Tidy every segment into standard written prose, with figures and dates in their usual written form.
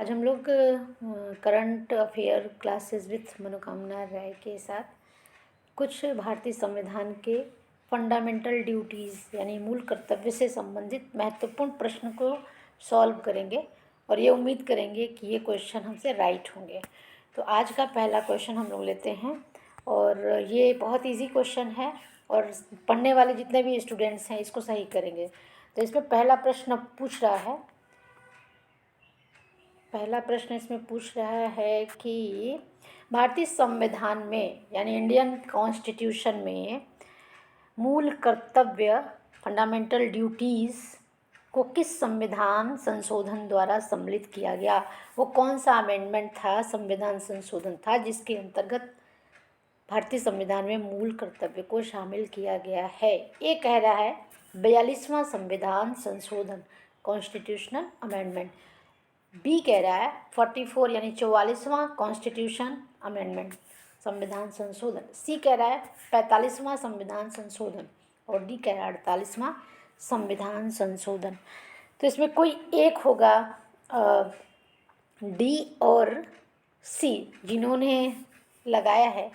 आज हम लोग करंट अफेयर क्लासेस विथ मनोकामना राय के साथ कुछ भारतीय संविधान के फंडामेंटल ड्यूटीज़ यानी मूल कर्तव्य से संबंधित महत्वपूर्ण प्रश्न को सॉल्व करेंगे और ये उम्मीद करेंगे कि ये क्वेश्चन हमसे राइट होंगे। तो आज का पहला क्वेश्चन हम लोग लेते हैं और ये बहुत इजी क्वेश्चन है और पढ़ने वाले जितने भी स्टूडेंट्स हैं इसको सही करेंगे। तो इसमें पहला प्रश्न इसमें पूछ रहा है कि भारतीय संविधान में यानी इंडियन कॉन्स्टिट्यूशन में मूल कर्तव्य फंडामेंटल ड्यूटीज़ को किस संविधान संशोधन द्वारा सम्मिलित किया गया। वो कौन सा अमेंडमेंट था, संविधान संशोधन था जिसके अंतर्गत भारतीय संविधान में मूल कर्तव्य को शामिल किया गया है। ये कह रहा है 42वां संविधान संशोधन, कॉन्स्टिट्यूशनल अमेंडमेंट। बी कह रहा है 44 यानी 44वां कॉन्स्टिट्यूशन अमेंडमेंट, संविधान संशोधन। सी कह रहा है 45वां संविधान संशोधन और डी कह रहा है 48वां संविधान संशोधन। तो इसमें कोई एक होगा, डी और सी जिन्होंने लगाया है।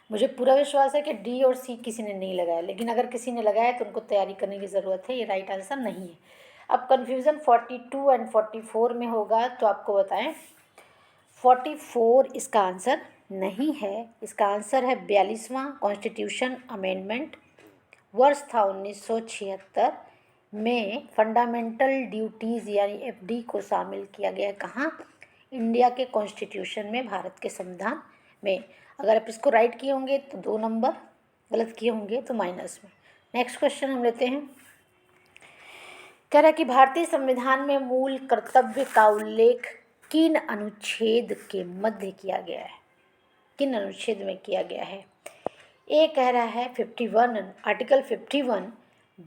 मुझे पूरा विश्वास है कि डी और सी किसी ने नहीं लगाया, लेकिन अगर किसी ने लगाया तो उनको तैयारी करने की ज़रूरत है, ये राइट आंसर नहीं है। अब कन्फ्यूज़न 42 एंड 44 में होगा, तो आपको बताएं 44 इसका आंसर नहीं है। इसका आंसर है 42वां कॉन्स्टिट्यूशन अमेंडमेंट। वर्ष था 1976 में फंडामेंटल ड्यूटीज़ यानी एफडी को शामिल किया गया। कहाँ? इंडिया के कॉन्स्टिट्यूशन में, भारत के संविधान में। अगर आप इसको राइट किए होंगे तो 2 नंबर, गलत किए होंगे तो माइनस में। नेक्स्ट क्वेश्चन हम लेते हैं। कह रहा है कि भारतीय संविधान में मूल कर्तव्य का उल्लेख किन अनुच्छेद के मध्य किया गया है, किन अनुच्छेद में किया गया है। ए कह रहा है 51, आर्टिकल 51।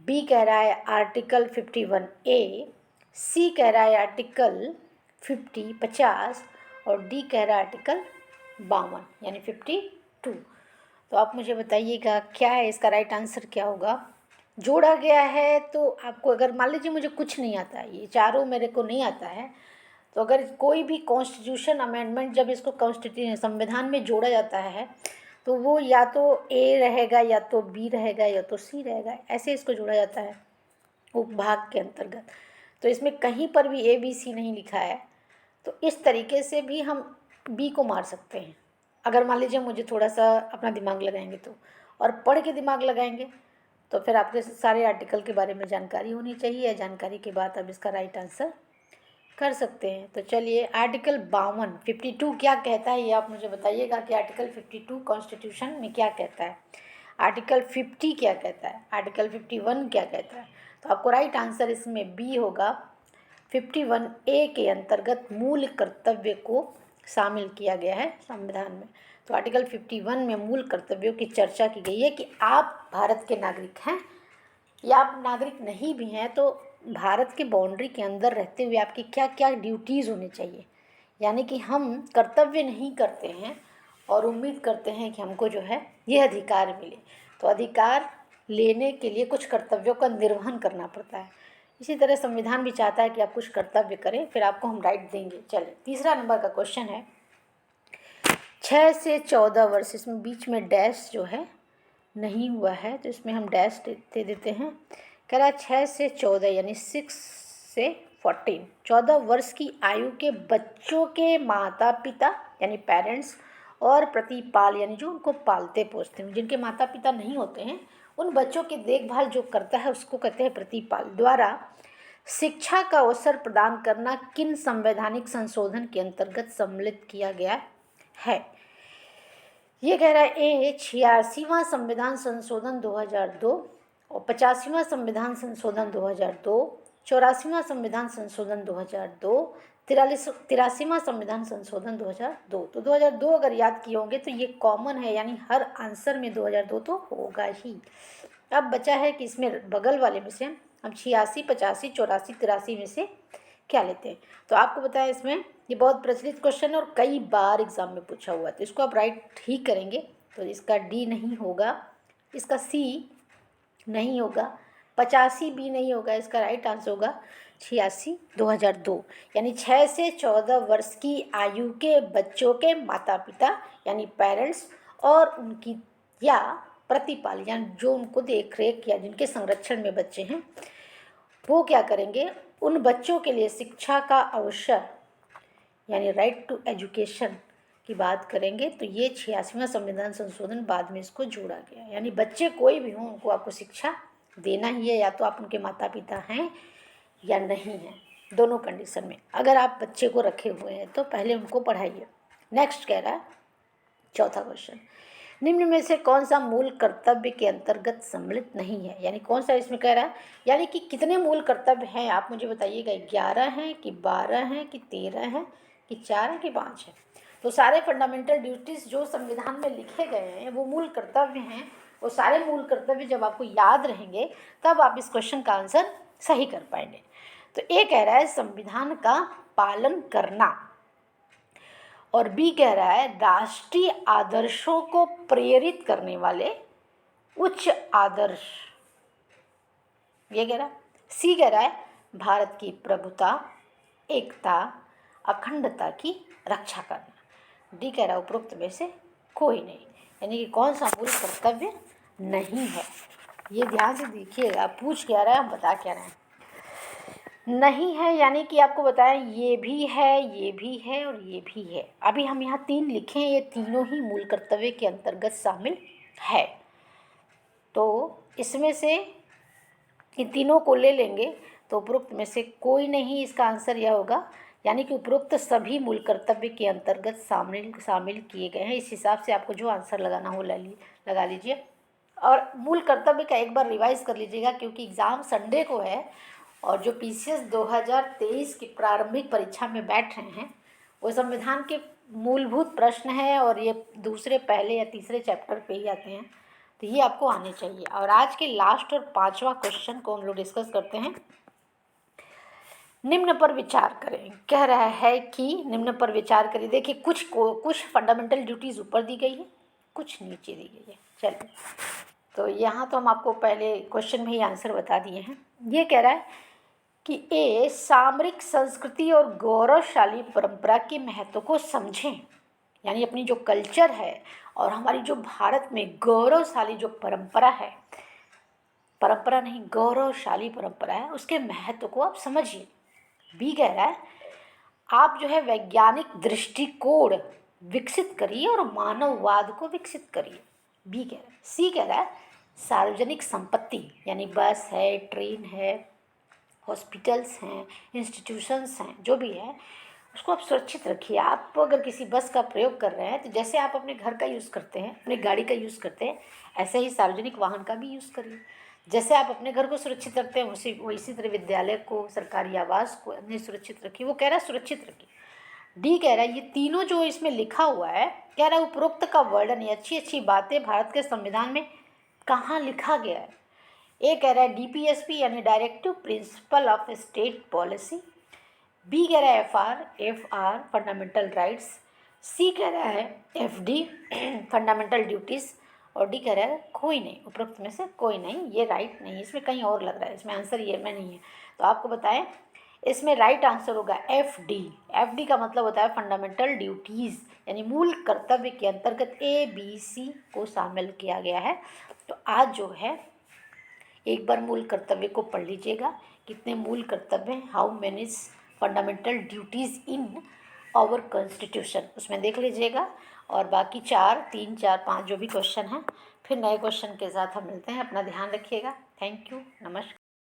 बी कह रहा है आर्टिकल 51A। सी कह रहा है आर्टिकल 50 और डी कह रहा है आर्टिकल 52 यानी 52। तो आप मुझे बताइएगा क्या है इसका राइट आंसर, क्या होगा। जोड़ा गया है तो आपको, अगर मान लीजिए मुझे कुछ नहीं आता है, ये चारों मेरे को नहीं आता है, तो अगर कोई भी कॉन्स्टिट्यूशन अमेंडमेंट जब इसको संविधान में जोड़ा जाता है तो वो या तो ए रहेगा या तो बी रहेगा या तो सी रहेगा, ऐसे इसको जोड़ा जाता है उपभाग के अंतर्गत। तो इसमें कहीं पर भी ए बी सी नहीं लिखा है, तो इस तरीके से भी हम बी को मार सकते हैं। अगर मान लीजिए मुझे थोड़ा सा अपना दिमाग लगाएंगे तो, और पढ़ के दिमाग लगाएंगे तो फिर आपके सारे आर्टिकल के बारे में जानकारी होनी चाहिए, या जानकारी के बाद आप इसका राइट आंसर कर सकते हैं। तो चलिए आर्टिकल 52 क्या कहता है ये आप मुझे बताइएगा कि आर्टिकल 52 कॉन्स्टिट्यूशन में क्या कहता है, आर्टिकल 50 क्या कहता है, आर्टिकल 51 क्या कहता है। तो आपको राइट आंसर इसमें बी होगा। 51A के अंतर्गत मूल कर्तव्य को शामिल किया गया है संविधान में। तो आर्टिकल 51 में मूल कर्तव्यों की चर्चा की गई है कि आप भारत के नागरिक हैं या आप नागरिक नहीं भी हैं, तो भारत के बाउंड्री के अंदर रहते हुए आपकी क्या क्या ड्यूटीज़ होनी चाहिए। यानी कि हम कर्तव्य नहीं करते हैं और उम्मीद करते हैं कि हमको जो है ये अधिकार मिले, तो अधिकार लेने के लिए कुछ कर्तव्यों का निर्वहन करना पड़ता है। इसी तरह संविधान भी चाहता है कि आप कुछ कर्तव्य करें, फिर आपको हम राइट देंगे। चलिए तीसरा नंबर का क्वेश्चन है 6 से 14 वर्ष, इसमें बीच में डैश जो है नहीं हुआ है तो इसमें हम डैश दे देते हैं। कह रहा है 6 से 14 यानी 6 से 14, 14 वर्ष की आयु के बच्चों के माता पिता यानी पेरेंट्स और प्रतिपाल यानी जो उनको पालते पोसते हैं, जिनके माता पिता नहीं होते हैं, उन बच्चों की देखभाल जो करता है उसको कहते हैं प्रतिपाल, द्वारा शिक्षा का अवसर प्रदान करना किन संवैधानिक संशोधन के अंतर्गत सम्मिलित किया गया है। ये कह रहा है ए 86वां संविधान संशोधन 2002 और 85वां संविधान संशोधन 2002, 84वां संविधान संशोधन 2002, 83वां संविधान संशोधन 2002। तो 2002 अगर याद किए होंगे तो ये कॉमन है, यानी हर आंसर में 2002 तो होगा ही। अब बचा है कि इसमें बगल वाले में से हम 86, 85, 84, 83 में से क्या लेते हैं। तो आपको बताया इसमें ये बहुत प्रचलित क्वेश्चन है और कई बार एग्जाम में पूछा हुआ है, तो इसको आप राइट ही करेंगे। तो इसका डी नहीं होगा, इसका सी नहीं होगा, 85 भी नहीं होगा, इसका राइट आंसर होगा 2002 यानी 6 से 14 वर्ष की आयु के बच्चों के माता पिता यानी पेरेंट्स और उनकी या प्रतिपाल यानी जो उनको देख रेख या जिनके संरक्षण में बच्चे हैं, वो क्या करेंगे, उन बच्चों के लिए शिक्षा का अवसर यानी राइट टू एजुकेशन की बात करेंगे। तो ये 86वां संविधान संशोधन बाद में इसको जोड़ा गया। यानी बच्चे कोई भी हों, उनको आपको शिक्षा देना ही है, या तो आप उनके माता पिता हैं या नहीं हैं, दोनों कंडीशन में। अगर आप बच्चे को रखे हुए हैं तो पहले उनको पढ़ाइए। नेक्स्ट कह रहा है चौथा क्वेश्चन, निम्न में से कौन सा मूल कर्तव्य के अंतर्गत सम्मिलित नहीं है। यानी कौन सा इसमें कह रहा है, यानी कि कितने मूल कर्तव्य हैं आप मुझे बताइएगा, 11 हैं कि 12 हैं कि 13 हैं कि 4 हैं कि 5 हैं। तो सारे फंडामेंटल ड्यूटीज़ जो संविधान में लिखे गए हैं वो मूल कर्तव्य हैं। वो सारे मूल कर्तव्य जब आपको याद रहेंगे तब आप इस क्वेश्चन का आंसर सही कर पाएंगे। तो ए कह रहा है संविधान का पालन करना, और बी कह रहा है राष्ट्रीय आदर्शों को प्रेरित करने वाले उच्च आदर्श, ये कह रहा है। सी कह रहा है भारत की प्रभुता, एकता, अखंडता की रक्षा करना। डी कह रहा है उपरोक्त में से कोई नहीं। यानी कि कौन सा मूल कर्तव्य नहीं है, ये ध्यान से देखिएगा। पूछ क्या रहा है, हम बता क्या रहे हैं। नहीं है यानी कि आपको बताएं ये भी है, ये भी है और ये भी है। अभी हम यहाँ 3 लिखे हैं, ये तीनों ही मूल कर्तव्य के अंतर्गत शामिल है। तो इसमें से इन तीनों को ले लेंगे तो उपरोक्त में से कोई नहीं, इसका आंसर यह होगा। यानी कि उपरोक्त सभी मूल कर्तव्य के अंतर्गत शामिल किए गए हैं। इस हिसाब से आपको जो आंसर लगाना हो लगा लीजिए। और मूल कर्तव्य का एक बार रिवाइज कर लीजिएगा, क्योंकि एग्ज़ाम संडे को है और जो PCS 2023 की प्रारंभिक परीक्षा में बैठ रहे हैं वो संविधान के मूलभूत प्रश्न हैं और ये दूसरे, पहले या तीसरे चैप्टर पे ही आते हैं, तो ये आपको आने चाहिए। और आज के लास्ट और 5वां क्वेश्चन को हम लोग डिस्कस करते हैं। निम्न पर विचार करें, कह रहा है कि निम्न पर विचार करिए। देखिए कुछ फंडामेंटल ड्यूटीज़ ऊपर दी गई है, कुछ नीचे दी गई है। चलिए, तो यहाँ तो हम आपको पहले क्वेश्चन में ही आंसर बता दिए हैं। ये कह रहा है कि ए सामरिक संस्कृति और गौरवशाली परंपरा के महत्व को समझें। यानी अपनी जो कल्चर है और हमारी जो भारत में गौरवशाली जो परंपरा है, परंपरा नहीं गौरवशाली परंपरा है, उसके महत्व को आप समझिए। बी कह रहा है आप जो है वैज्ञानिक दृष्टिकोण विकसित करिए और मानववाद को विकसित करिए। बी कह रहा है। सी कह रहा है सार्वजनिक संपत्ति यानी बस है, ट्रेन है, हॉस्पिटल्स हैं, इंस्टीट्यूशंस हैं, जो भी है उसको आप सुरक्षित रखिए। आप अगर किसी बस का प्रयोग कर रहे हैं तो जैसे आप अपने घर का यूज़ करते हैं, अपनी गाड़ी का यूज़ करते हैं, ऐसे ही सार्वजनिक वाहन का भी यूज़ करिए। जैसे आप अपने घर को सुरक्षित रखते हैं इसी तरह विद्यालय को, सरकारी आवास को अपने सुरक्षित रखिए। वो कह रहा है सुरक्षित रखिए। डी कह रहा है ये तीनों जो इसमें लिखा हुआ है, कह रहा है उपरोक्त का वर्णन, ये अच्छी अच्छी बातें भारत के संविधान में कहाँ लिखा गया है। ए कह रहा है DPSP यानी directive principle of state policy. B कह रहा है FR फंडामेंटल राइट्स। सी कह रहा है FD फंडामेंटल ड्यूटीज़। और डी कह रहा है कोई नहीं, उपरोक्त में से कोई नहीं। ये राइट नहीं, इसमें कहीं और लग रहा है, इसमें आंसर ये में नहीं है। तो आपको बताएं, इसमें राइट आंसर होगा FD। FD का मतलब होता है फंडामेंटल ड्यूटीज़, यानी मूल कर्तव्य के अंतर्गत ABC को शामिल किया गया है। तो आज जो है एक बार मूल कर्तव्य को पढ़ लीजिएगा, कितने मूल कर्तव्य हैं, how many fundamental duties in our constitution, उसमें देख लीजिएगा। और बाकी 4, 3, 4, 5 जो भी क्वेश्चन हैं, फिर नए क्वेश्चन के साथ हम मिलते हैं। अपना ध्यान रखिएगा। थैंक यू, नमस्कार।